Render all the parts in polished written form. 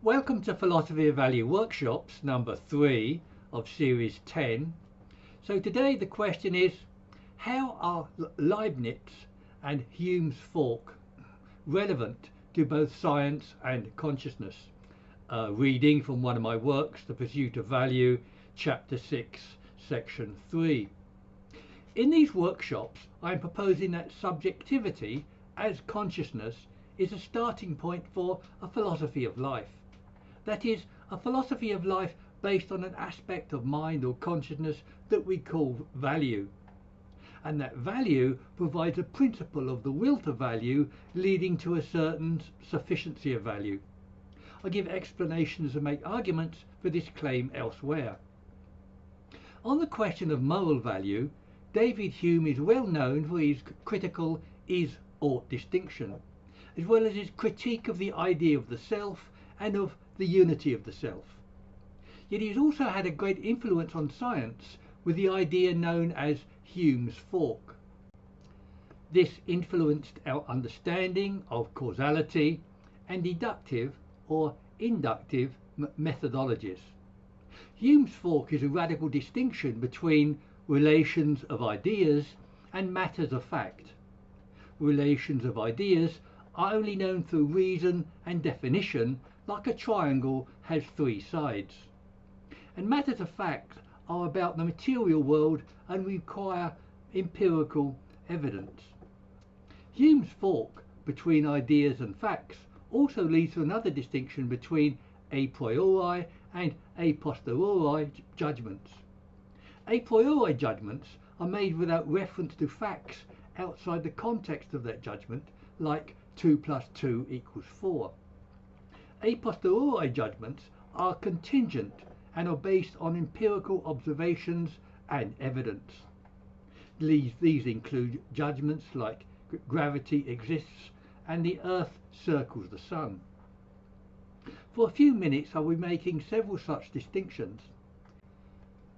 Welcome to Philosophy of Value Workshops number 3 of series 10. So today the question is, how are Leibniz and Hume's fork relevant to both science and consciousness? Reading from one of my works, The Pursuit of Value, chapter 6, section 3. In these workshops, I am proposing that subjectivity as consciousness is a starting point for a philosophy of life. That is, a philosophy of life based on an aspect of mind or consciousness that we call value. And that value provides a principle of the will to value, leading to a certain sufficiency of value. I give explanations and make arguments for this claim elsewhere. On the question of moral value, David Hume is well known for his critical is-ought distinction, as well as his critique of the idea of the self and of the unity of the self. Yet he has also had a great influence on science with the idea known as Hume's fork. This influenced our understanding of causality and deductive or inductive methodologies. Hume's fork is a radical distinction between relations of ideas and matters of fact. Relations of ideas are only known through reason and definition, like a triangle has three sides. And matters of fact are about the material world and require empirical evidence. Hume's fork between ideas and facts also leads to another distinction between a priori and a posteriori judgments. A priori judgments are made without reference to facts outside the context of that judgment, like 2 plus 2 equals 4. A posteriori judgments are contingent and are based on empirical observations and evidence. These include judgments like gravity exists and the earth circles the sun. For a few minutes I will be making several such distinctions.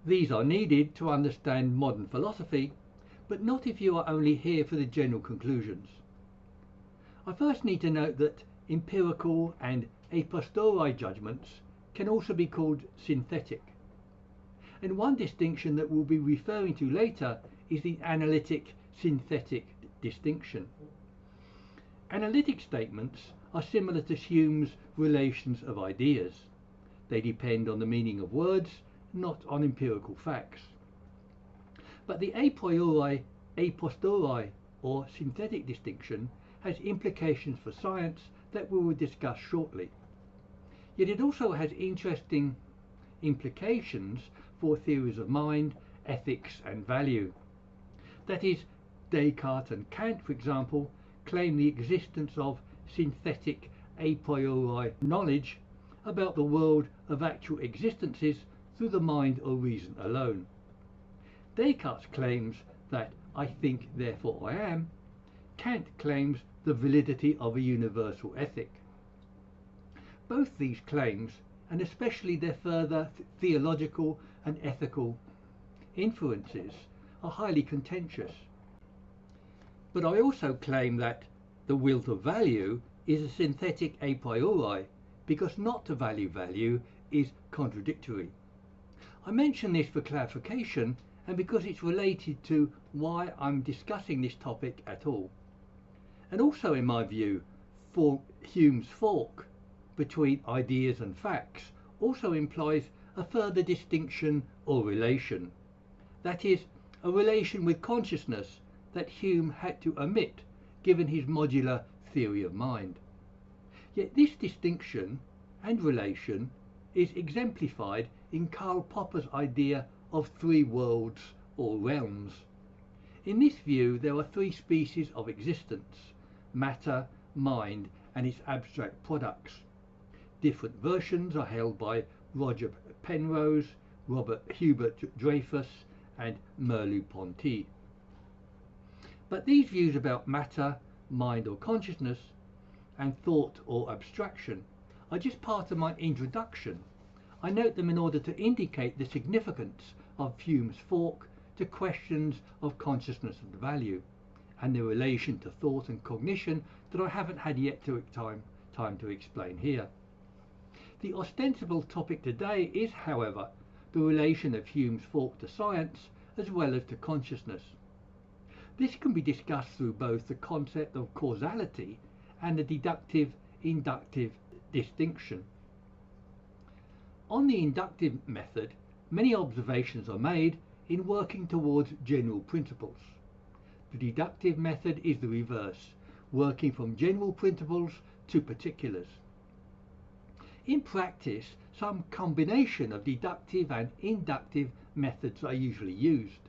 These are needed to understand modern philosophy, but not if you are only here for the general conclusions. I first need to note that empirical and a posteriori judgments can also be called synthetic. And one distinction that we'll be referring to later is the analytic synthetic distinction. Analytic statements are similar to Hume's relations of ideas. They depend on the meaning of words, not on empirical facts. But the a priori, a posteriori or synthetic distinction has implications for science that we will discuss shortly. Yet it also has interesting implications for theories of mind, ethics and value. That is, Descartes and Kant, for example, claim the existence of synthetic a priori knowledge about the world of actual existences through the mind or reason alone. Descartes claims that I think, therefore I am. Kant claims the validity of a universal ethic. Both these claims, and especially their further theological and ethical inferences, are highly contentious. But I also claim that the will to value is a synthetic a priori, because not to value value is contradictory. I mention this for clarification and because it's related to why I'm discussing this topic at all. And also, in my view, for Hume's fork between ideas and facts also implies a further distinction or relation. That is, a relation with consciousness that Hume had to omit given his modular theory of mind. Yet this distinction and relation is exemplified in Karl Popper's idea of three worlds or realms. In this view, there are three species of existence: matter, mind and its abstract products. Different versions are held by Roger Penrose, Hubert Dreyfus and Merleau-Ponty. But these views about matter, mind or consciousness, and thought or abstraction are just part of my introduction. I note them in order to indicate the significance of Hume's fork to questions of consciousness and value, and their relation to thought and cognition that I haven't had yet time to explain here. The ostensible topic today is, however, the relation of Hume's fork to science as well as to consciousness. This can be discussed through both the concept of causality and the deductive-inductive distinction. On the inductive method, many observations are made in working towards general principles. The deductive method is the reverse, working from general principles to particulars. In practice, some combination of deductive and inductive methods are usually used.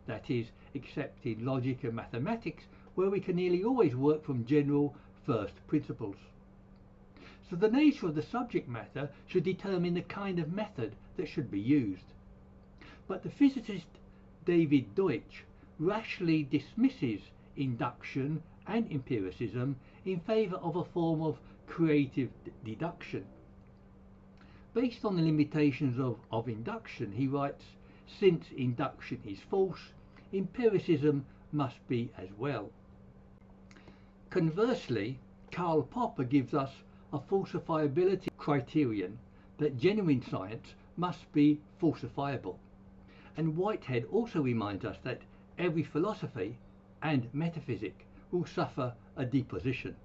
That is, except in logic and mathematics, where we can nearly always work from general first principles. So the nature of the subject matter should determine the kind of method that should be used. But the physicist David Deutsch rashly dismisses induction and empiricism in favour of a form of creative deduction. Based on the limitations of induction, he writes, since induction is false, empiricism must be as well. Conversely, Karl Popper gives us a falsifiability criterion that genuine science must be falsifiable. And Whitehead also reminds us that every philosophy and metaphysic will suffer a deposition.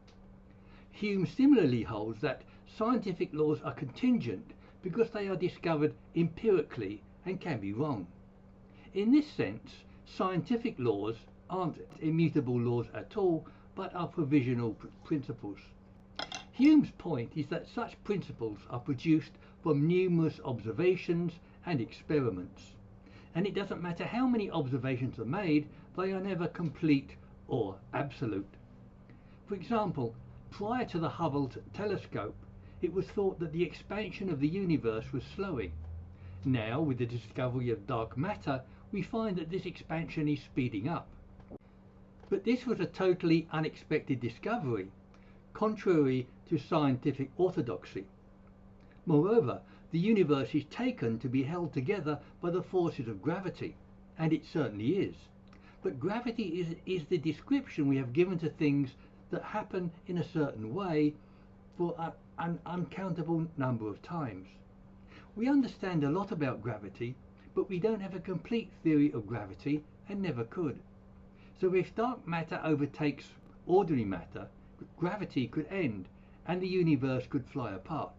Hume similarly holds that scientific laws are contingent because they are discovered empirically and can be wrong. In this sense, scientific laws aren't immutable laws at all, but are provisional principles. Hume's point is that such principles are produced from numerous observations and experiments, and it doesn't matter how many observations are made, they are never complete or absolute. For example, prior to the Hubble telescope, it was thought that the expansion of the universe was slowing. Now, with the discovery of dark matter, we find that this expansion is speeding up. But this was a totally unexpected discovery, contrary to scientific orthodoxy. Moreover, the universe is taken to be held together by the forces of gravity, and it certainly is. But gravity is the description we have given to things that happen in a certain way for an uncountable number of times. We understand a lot about gravity, but we don't have a complete theory of gravity and never could. So if dark matter overtakes ordinary matter, gravity could end and the universe could fly apart.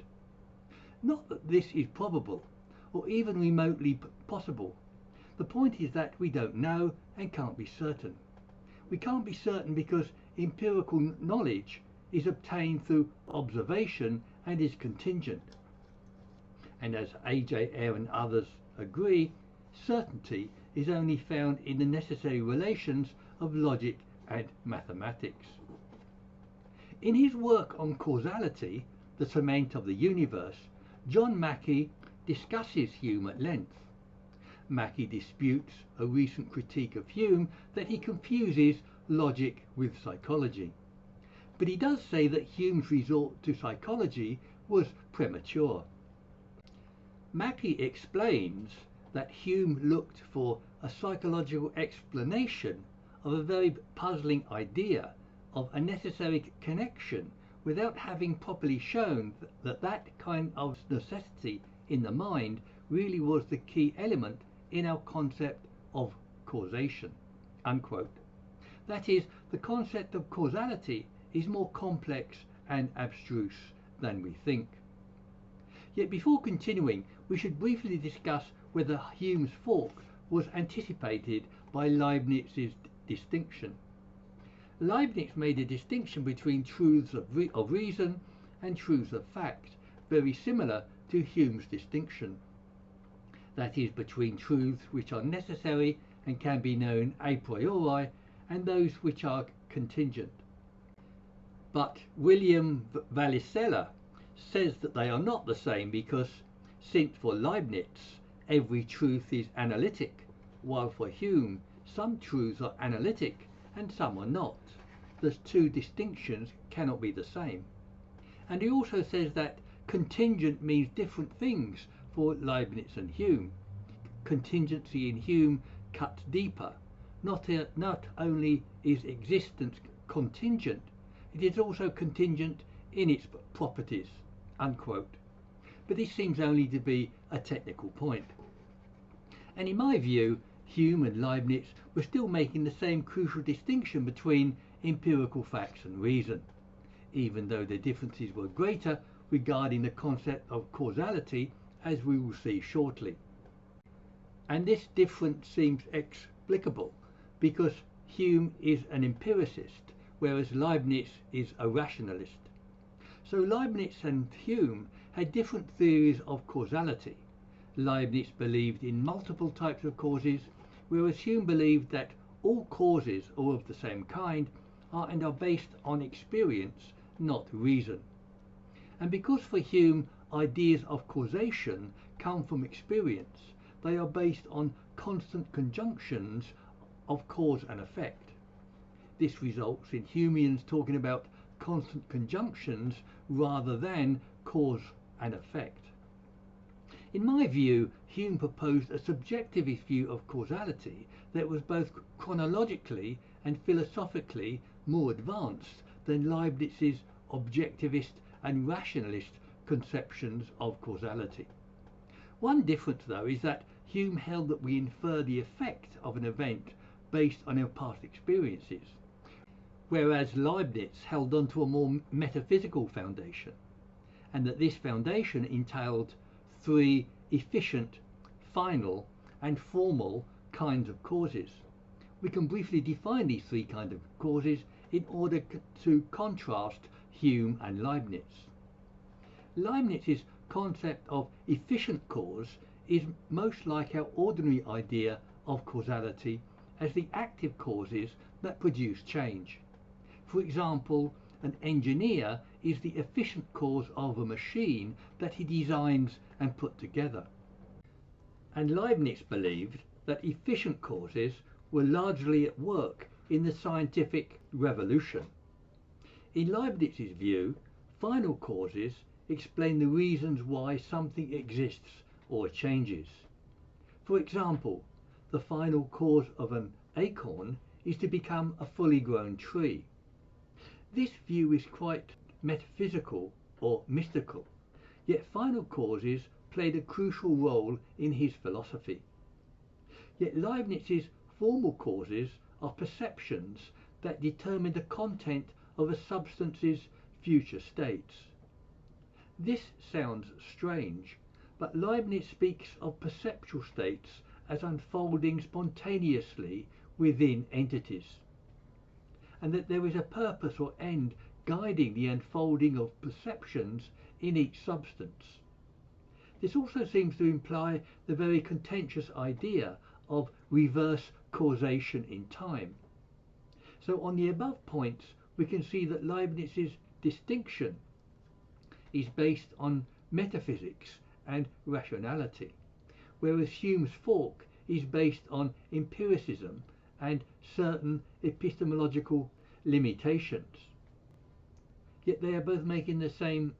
Not that this is probable or even remotely possible. The point is that we don't know and can't be certain. We can't be certain because empirical knowledge is obtained through observation and is contingent. And as A.J. Ayer and others agree, certainty is only found in the necessary relations of logic and mathematics. In his work on causality, the cement of the universe, John Mackey discusses Hume at length. Mackey disputes a recent critique of Hume that he confuses logic with psychology. But he does say that Hume's resort to psychology was premature. Mackey explains that Hume looked for a psychological explanation of a very puzzling idea of a necessary connection without having properly shown that kind of necessity in the mind really was the key element in our concept of causation, unquote. That is, the concept of causality is more complex and abstruse than we think. Yet before continuing, we should briefly discuss whether Hume's fork was anticipated by Leibniz's distinction. Leibniz made a distinction between truths of reason and truths of fact, very similar to Hume's distinction. That is, between truths which are necessary and can be known a priori and those which are contingent. But William Valicella says that they are not the same because, since for Leibniz every truth is analytic, while for Hume some truths are analytic and some are not, the two distinctions cannot be the same. And he also says that contingent means different things for Leibniz and Hume. Contingency in Hume cuts deeper. Not only is existence contingent, it is also contingent in its properties, unquote. but this seems only to be a technical point. And in my view, Hume and Leibniz were still making the same crucial distinction between empirical facts and reason, even though their differences were greater regarding the concept of causality, as we will see shortly. And this difference seems explicable because Hume is an empiricist, whereas Leibniz is a rationalist. So Leibniz and Hume had different theories of causality. Leibniz believed in multiple types of causes, whereas Hume believed that all causes are of the same kind and are based on experience, not reason. And because for Hume ideas of causation come from experience, they are based on constant conjunctions of cause and effect. This results in Humeans talking about constant conjunctions rather than cause and effect. In my view, Hume proposed a subjectivist view of causality that was both chronologically and philosophically more advanced than Leibniz's objectivist and rationalist conceptions of causality. One difference, though, is that Hume held that we infer the effect of an event based on our past experiences, whereas Leibniz held on to a more metaphysical foundation, and that this foundation entailed three efficient, final, and formal kinds of causes. We can briefly define these three kinds of causes in order to contrast Hume and Leibniz. Leibniz's concept of efficient cause is most like our ordinary idea of causality as the active causes that produce change. For example, an engineer is the efficient cause of a machine that he designs and put together. And Leibniz believed that efficient causes were largely at work in the scientific revolution. In Leibniz's view, final causes explain the reasons why something exists or changes. For example, the final cause of an acorn is to become a fully grown tree. This view is quite metaphysical or mystical, yet final causes played a crucial role in his philosophy. Yet Leibniz's formal causes are perceptions that determine the content of a substance's future states. This sounds strange, but Leibniz speaks of perceptual states as unfolding spontaneously within entities, and that there is a purpose or end guiding the unfolding of perceptions in each substance. This also seems to imply the very contentious idea of reverse causation in time. So on the above points, we can see that Leibniz's distinction is based on metaphysics and rationality, whereas Hume's fork is based on empiricism and certain epistemological limitations. Yet they are both making the same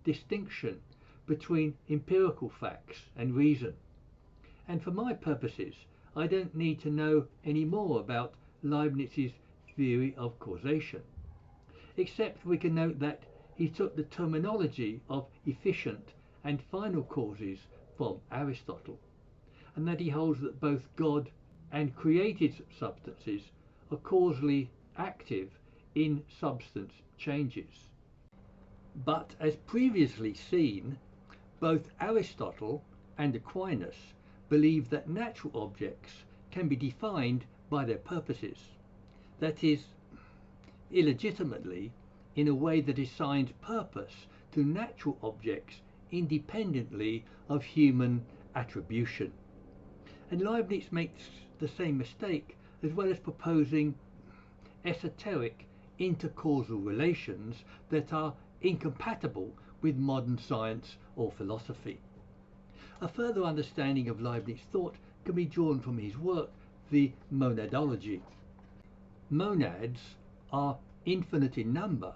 distinction between empirical facts and reason. And for my purposes, I don't need to know any more about Leibniz's theory of causation, except we can note that he took the terminology of efficient and final causes from Aristotle, and that he holds that both God and created substances are causally active in substance changes. But as previously seen, both Aristotle and Aquinas believed that natural objects can be defined by their purposes, that is, illegitimately, in a way that assigns purpose to natural objects independently of human attribution. And Leibniz makes the same mistake, as well as proposing esoteric intercausal relations that are incompatible with modern science or philosophy. A further understanding of Leibniz thought can be drawn from his work, The Monadology. Monads are infinite in number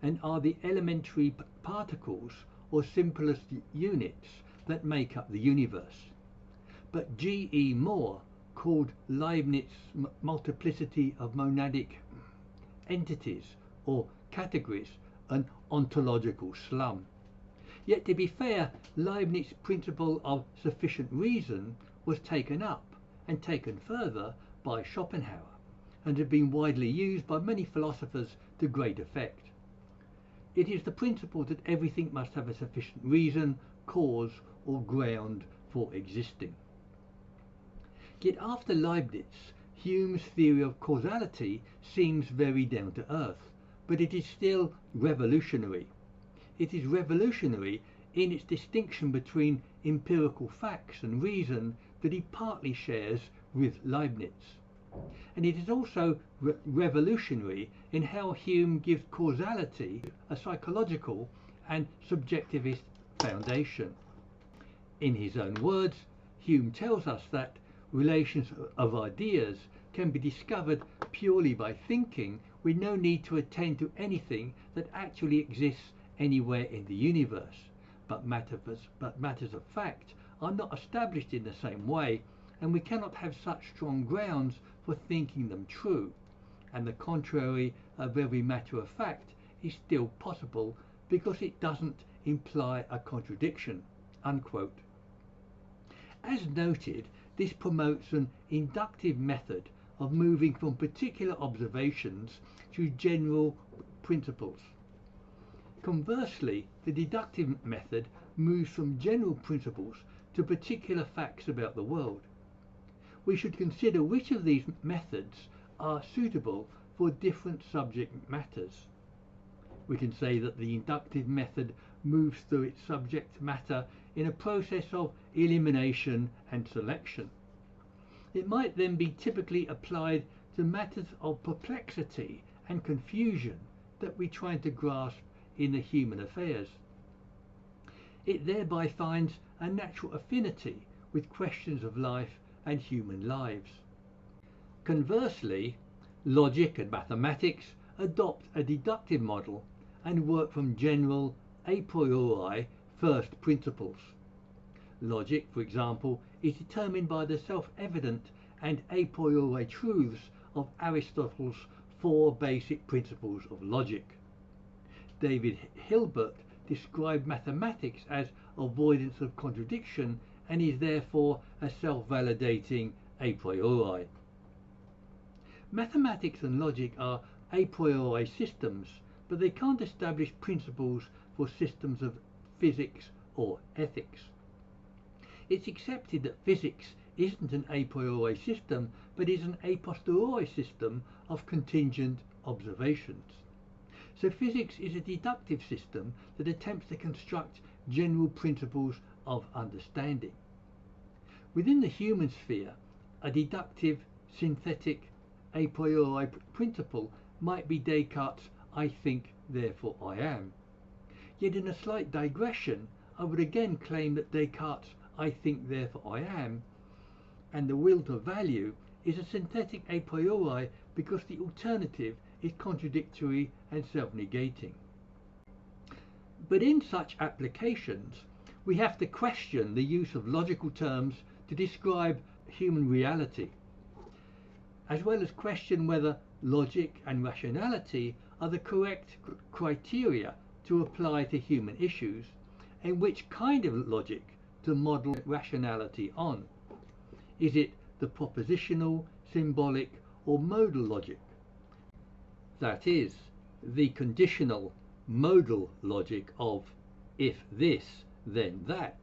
and are the elementary particles or simplest units that make up the universe. But G.E. Moore called Leibniz's multiplicity of monadic entities or categories an ontological slum. Yet to be fair, Leibniz's principle of sufficient reason was taken up and taken further by Schopenhauer, and had been widely used by many philosophers to great effect. It is the principle that everything must have a sufficient reason, cause, or ground for existing. Yet after Leibniz, Hume's theory of causality seems very down to earth, but it is still revolutionary. It is revolutionary in its distinction between empirical facts and reason that he partly shares with Leibniz. And it is also revolutionary in how Hume gives causality a psychological and subjectivist foundation. In his own words, Hume tells us that relations of ideas can be discovered purely by thinking, with no need to attend to anything that actually exists anywhere in the universe. But matters of fact are not established in the same way, and we cannot have such strong grounds for thinking them true. And the contrary of every matter of fact is still possible because it doesn't imply a contradiction." Unquote. As noted, this promotes an inductive method of moving from particular observations to general principles. Conversely, the deductive method moves from general principles to particular facts about the world. We should consider which of these methods are suitable for different subject matters. We can say that the inductive method moves through its subject matter in a process of elimination and selection. It might then be typically applied to matters of perplexity and confusion that we try to grasp in the human affairs. It thereby finds a natural affinity with questions of life and human lives. Conversely, logic and mathematics adopt a deductive model and work from general a priori first principles. Logic, for example, is determined by the self-evident and a priori truths of Aristotle's 4 basic principles of logic. David Hilbert described mathematics as avoidance of contradiction and is therefore a self-validating a priori. Mathematics and logic are a priori systems, but they can't establish principles for systems of physics or ethics. It's accepted that physics isn't an a priori system, but is an a posteriori system of contingent observations. So physics is a deductive system that attempts to construct general principles of understanding. Within the human sphere, a deductive, synthetic, a priori principle might be Descartes' "I think, therefore I am." Yet in a slight digression, I would again claim that Descartes' "I think, therefore I am" and the will to value is a synthetic a priori because the alternative is contradictory and self-negating. But in such applications, we have to question the use of logical terms to describe human reality, as well as question whether logic and rationality are the correct criteria to apply to human issues, and which kind of logic to model rationality on. Is it the propositional, symbolic, or modal logic? That is, the conditional, modal logic of if this, then that,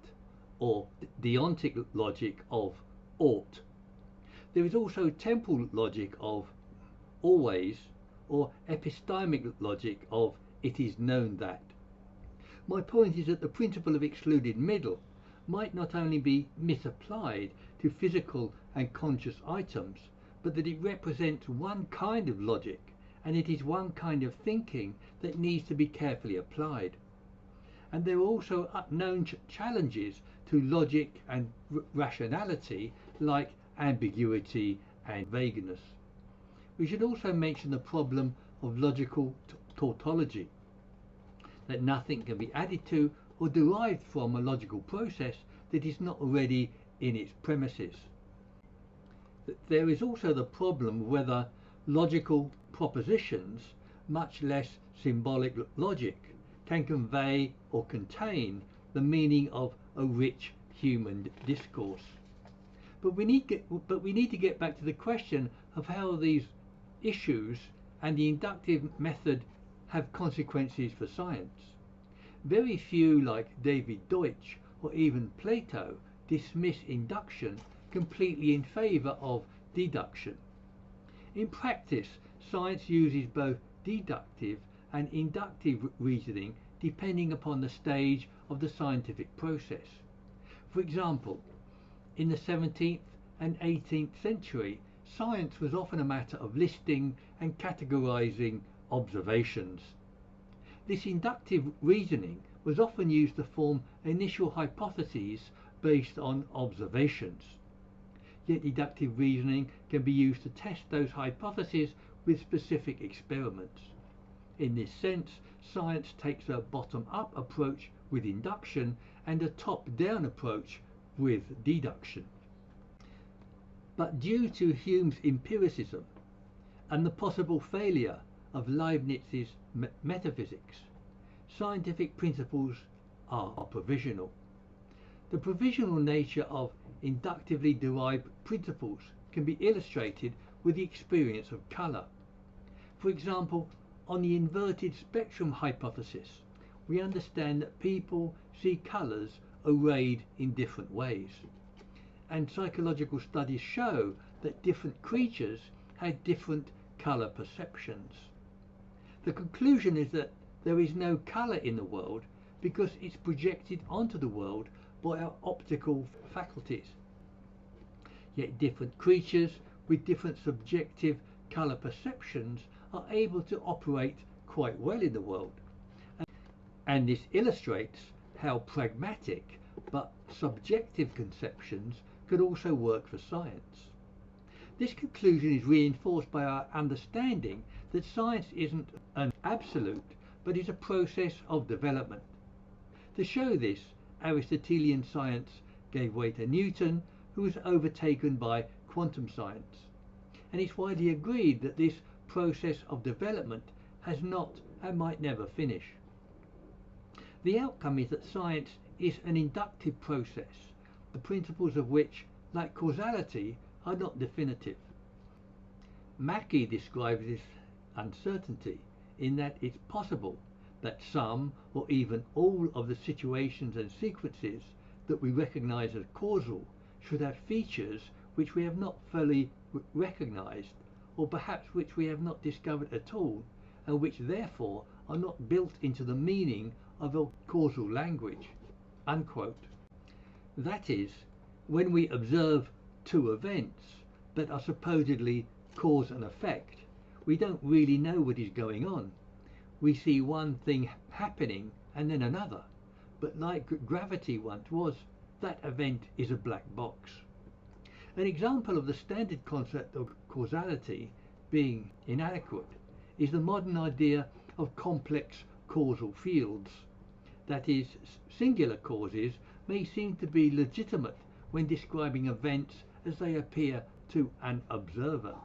or deontic logic of ought. There is also temporal logic of always, or epistemic logic of it is known that. My point is that the principle of excluded middle might not only be misapplied to physical and conscious items, but that it represents one kind of logic, and it is one kind of thinking that needs to be carefully applied. And there are also known challenges to logic and rationality, like ambiguity and vagueness. We should also mention the problem of logical tautology, that nothing can be added to or derived from a logical process that is not already in its premises. There is also the problem of whether logical propositions, much less symbolic logic, can convey or contain the meaning of a rich human discourse. But we need to get back to the question of how these issues and the inductive method have consequences for science. Very few, like David Deutsch or even Plato, dismiss induction completely in favour of deduction. In practice, science uses both deductive and inductive reasoning depending upon the stage of the scientific process. For example, in the 17th and 18th century, science was often a matter of listing and categorizing observations. This inductive reasoning was often used to form initial hypotheses based on observations. Yet deductive reasoning can be used to test those hypotheses with specific experiments. In this sense, science takes a bottom-up approach with induction and a top-down approach with deduction. But due to Hume's empiricism and the possible failure of Leibniz's metaphysics, scientific principles are provisional. The provisional nature of inductively derived principles can be illustrated with the experience of colour. For example, on the inverted spectrum hypothesis, we understand that people see colours arrayed in different ways. And psychological studies show that different creatures had different colour perceptions. The conclusion is that there is no colour in the world because it's projected onto the world by our optical faculties. Yet different creatures with different subjective colour perceptions are able to operate quite well in the world. And this illustrates how pragmatic but subjective conceptions could also work for science. This conclusion is reinforced by our understanding that science isn't an absolute, but is a process of development. To show this, Aristotelian science gave way to Newton, who was overtaken by quantum science. And it's widely agreed that this process of development has not and might never finish. The outcome is that science is an inductive process, the principles of which, like causality, are not definitive. Mackey describes this uncertainty in that it's possible that some or even all of the situations and sequences that we recognize as causal should have features which we have not fully recognized, or perhaps which we have not discovered at all, and which therefore are not built into the meaning of a causal language. Unquote. That is, when we observe two events that are supposedly cause and effect, we don't really know what is going on. We see one thing happening and then another, but like gravity once was, that event is a black box. An example of the standard concept of causality being inadequate is the modern idea of complex causal fields. That is, singular causes may seem to be legitimate when describing events as they appear to an observer.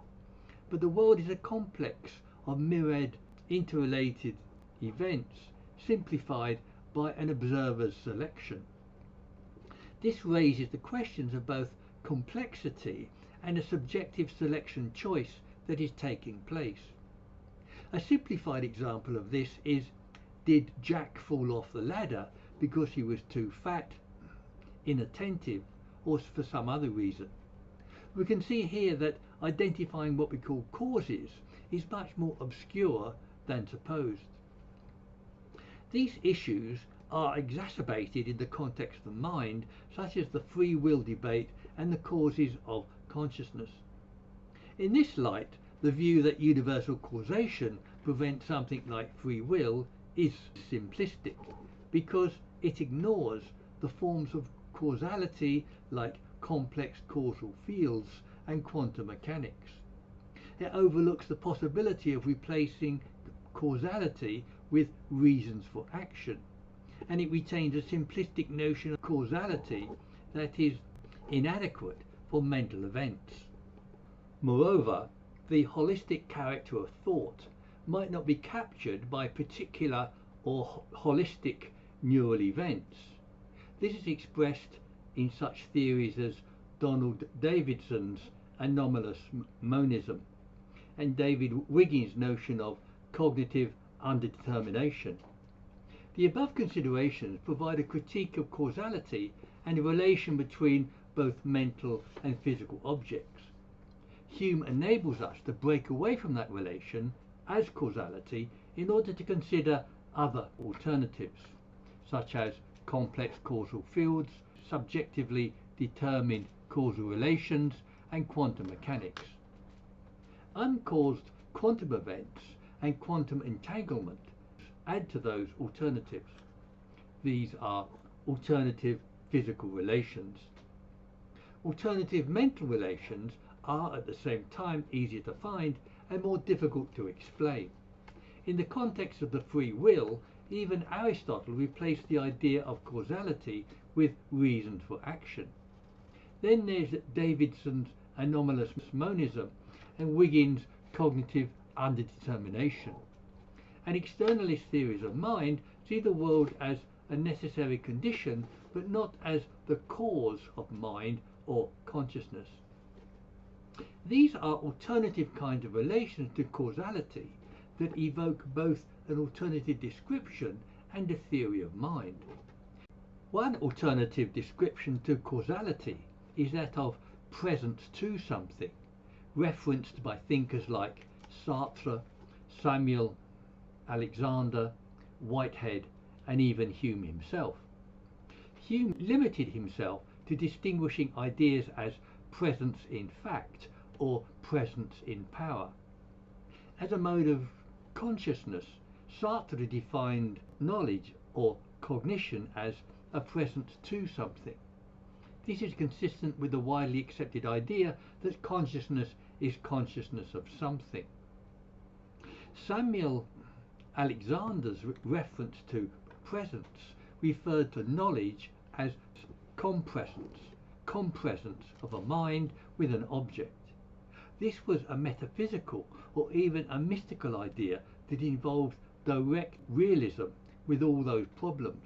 But the world is a complex of myriad interrelated events simplified by an observer's selection. This raises the questions of both complexity and a subjective selection choice that is taking place. A simplified example of this is, did Jack fall off the ladder because he was too fat, inattentive, or for some other reason? We can see here that identifying what we call causes is much more obscure than supposed. These issues are exacerbated in the context of mind, such as the free will debate and the causes of consciousness. In this light, the view that universal causation prevents something like free will is simplistic, because it ignores the forms of causality like complex causal fields and quantum mechanics. It overlooks the possibility of replacing causality with reasons for action, and it retains a simplistic notion of causality that is inadequate for mental events. Moreover, the holistic character of thought might not be captured by particular or holistic neural events. This is expressed in such theories as Donald Davidson's anomalous monism and David Wiggins' notion of cognitive underdetermination. The above considerations provide a critique of causality and a relation between both mental and physical objects. Hume enables us to break away from that relation as causality in order to consider other alternatives, such as complex causal fields, subjectively determined causal relations, and quantum mechanics. Uncaused quantum events and quantum entanglement add to those alternatives. These are alternative physical relations. Alternative mental relations are at the same time easier to find and more difficult to explain. In the context of the free will, even Aristotle replaced the idea of causality with reasons for action. Then there's Davidson's anomalous monism and Wiggins' cognitive underdetermination. And externalist theories of mind see the world as a necessary condition, but not as the cause of mind or consciousness. These are alternative kinds of relations to causality that evoke both an alternative description and a theory of mind. One alternative description to causality is that of presence to something, referenced by thinkers like Sartre, Samuel Alexander, Whitehead, and even Hume himself. Hume limited himself to distinguishing ideas as presence in fact or presence in power. As a mode of consciousness, Sartre defined knowledge or cognition as a presence to something. This is consistent with the widely accepted idea that consciousness is consciousness of something. Samuel Alexander's reference to presence referred to knowledge as compresence of a mind with an object. This was a metaphysical or even a mystical idea that involved direct realism with all those problems.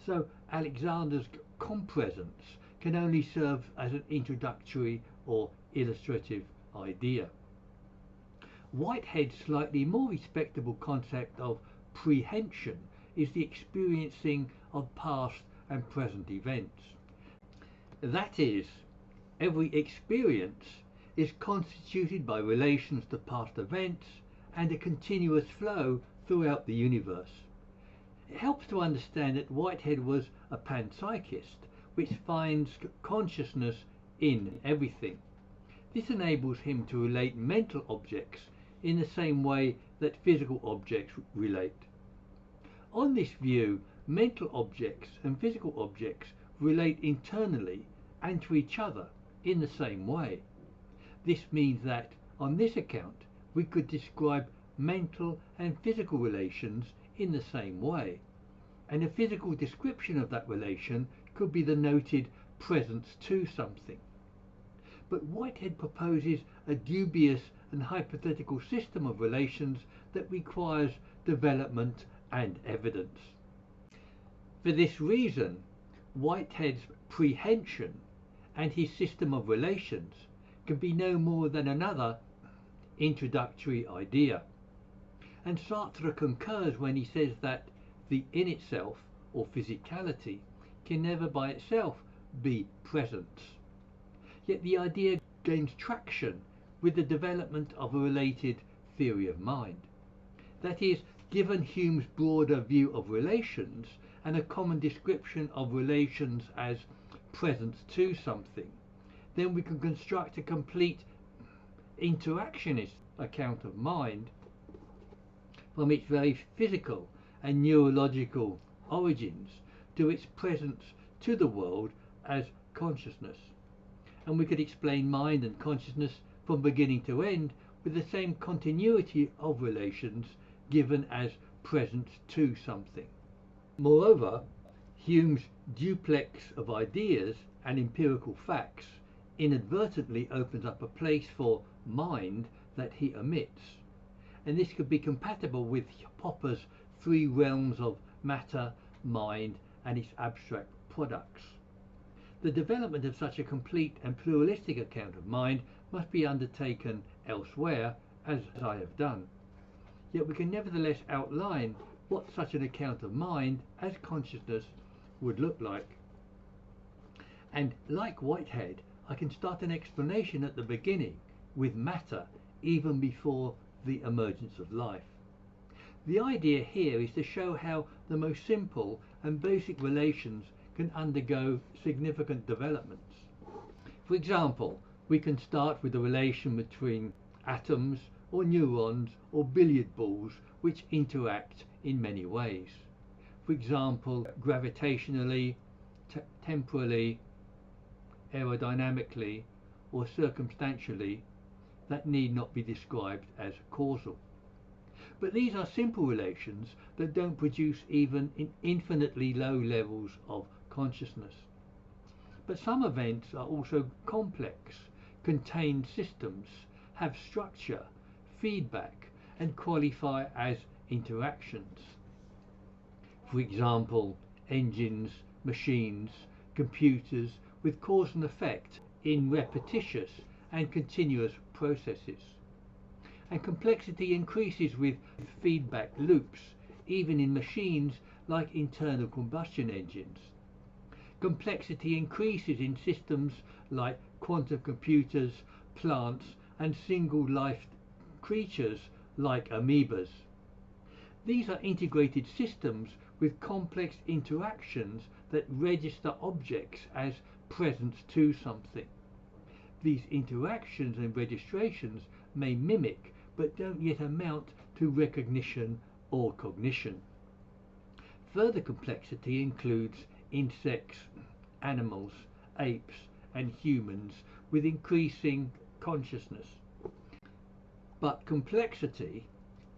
So Alexander's compresence can only serve as an introductory or illustrative idea. Whitehead's slightly more respectable concept of prehension is the experiencing of past and present events. That is, every experience is constituted by relations to past events and a continuous flow throughout the universe. It helps to understand that Whitehead was a panpsychist, which finds consciousness in everything. This enables him to relate mental objects in the same way that physical objects relate. On this view, mental objects and physical objects relate internally and to each other in the same way. This means that, on this account, we could describe mental and physical relations in the same way, and a physical description of that relation could be the noted presence to something. But Whitehead proposes a dubious and hypothetical system of relations that requires development and evidence. For this reason, Whitehead's prehension and his system of relations can be no more than another introductory idea. And Sartre concurs when he says that the in itself, or physicality, can never by itself be presence. Yet the idea gains traction with the development of a related theory of mind. That is, given Hume's broader view of relations and a common description of relations as presence to something, then we can construct a complete interactionist account of mind from its very physical and neurological origins to its presence to the world as consciousness. And we could explain mind and consciousness from beginning to end with the same continuity of relations given as presence to something. Moreover, Hume's duplex of ideas and empirical facts inadvertently opens up a place for mind that he omits, and this could be compatible with Popper's three realms of matter, mind, and its abstract products. The development of such a complete and pluralistic account of mind must be undertaken elsewhere, as I have done. Yet we can nevertheless outline what such an account of mind as consciousness would look like. And like Whitehead, I can start an explanation at the beginning with matter, even before the emergence of life. The idea here is to show how the most simple and basic relations can undergo significant developments. For example, we can start with the relation between atoms or neurons or billiard balls which interact in many ways. For example, gravitationally, temporally, aerodynamically, or circumstantially, that need not be described as causal. But these are simple relations that don't produce even in infinitely low levels of consciousness. But some events are also complex, contain systems, have structure, feedback, and qualify as interactions. For example, engines, machines, computers with cause and effect in repetitious and continuous processes. And complexity increases with feedback loops, even in machines like internal combustion engines. Complexity increases in systems like quantum computers, plants, and single-life creatures like amoebas. These are integrated systems with complex interactions that register objects as presence to something. These interactions and registrations may mimic but don't yet amount to recognition or cognition. Further complexity includes insects, animals, apes, and humans with increasing consciousness. But complexity,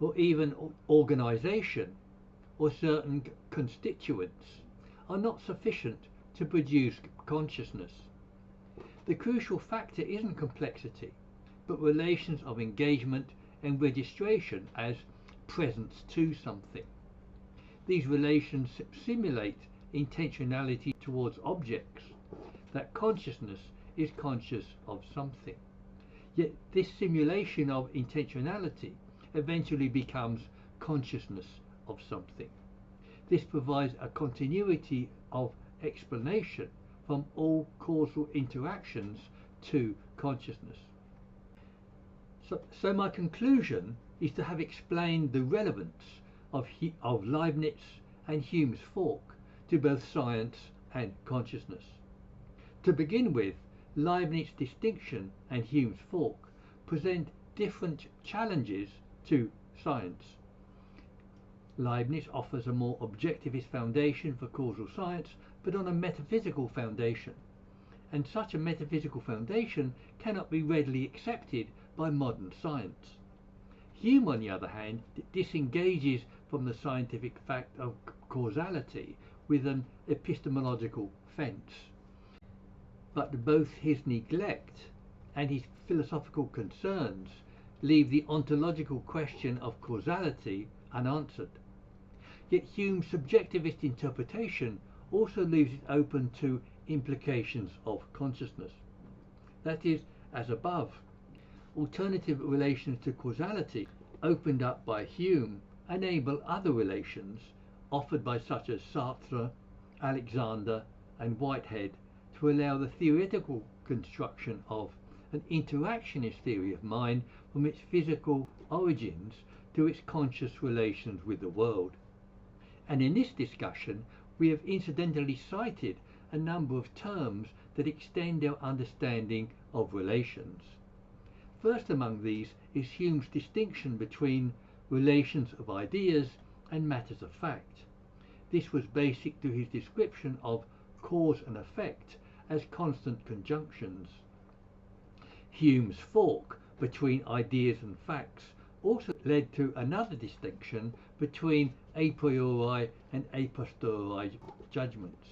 or even organization, or certain constituents, are not sufficient to produce consciousness. The crucial factor isn't complexity, but relations of engagement and registration as presence to something. These relations simulate intentionality towards objects, that consciousness is conscious of something. Yet this simulation of intentionality eventually becomes consciousness of something. This provides a continuity of explanation from all causal interactions to consciousness. So my conclusion is to have explained the relevance of Leibniz and Hume's fork to both science and consciousness. To begin with, Leibniz's distinction and Hume's fork present different challenges to science. Leibniz offers a more objectivist foundation for causal science, but on a metaphysical foundation, and such a metaphysical foundation cannot be readily accepted by modern science. Hume, on the other hand, disengages from the scientific fact of causality with an epistemological fence. But both his neglect and his philosophical concerns leave the ontological question of causality unanswered. Yet Hume's subjectivist interpretation also leaves it open to implications of consciousness. That is, as above, alternative relations to causality opened up by Hume enable other relations offered by such as Sartre, Alexander, and Whitehead to allow the theoretical construction of an interactionist theory of mind from its physical origins to its conscious relations with the world. And in this discussion, we have incidentally cited a number of terms that extend our understanding of relations. First among these is Hume's distinction between relations of ideas and matters of fact. This was basic to his description of cause and effect as constant conjunctions. Hume's fork between ideas and facts also led to another distinction between a priori and a posteriori judgments,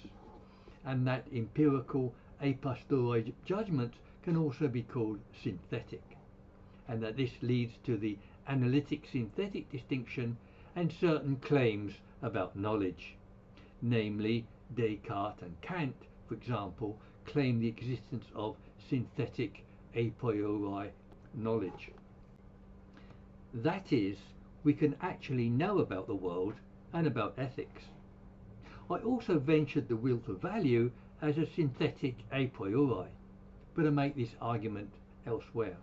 and that empirical a posteriori judgments can also be called synthetic, and that this leads to the analytic synthetic distinction and certain claims about knowledge, namely Descartes and Kant, for example, claim the existence of synthetic a priori knowledge. That is, we can actually know about the world and about ethics. I also ventured the will to value as a synthetic a priori, but I make this argument elsewhere.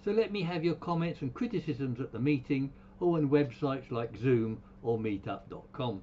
So let me have your comments and criticisms at the meeting or on websites like Zoom or meetup.com.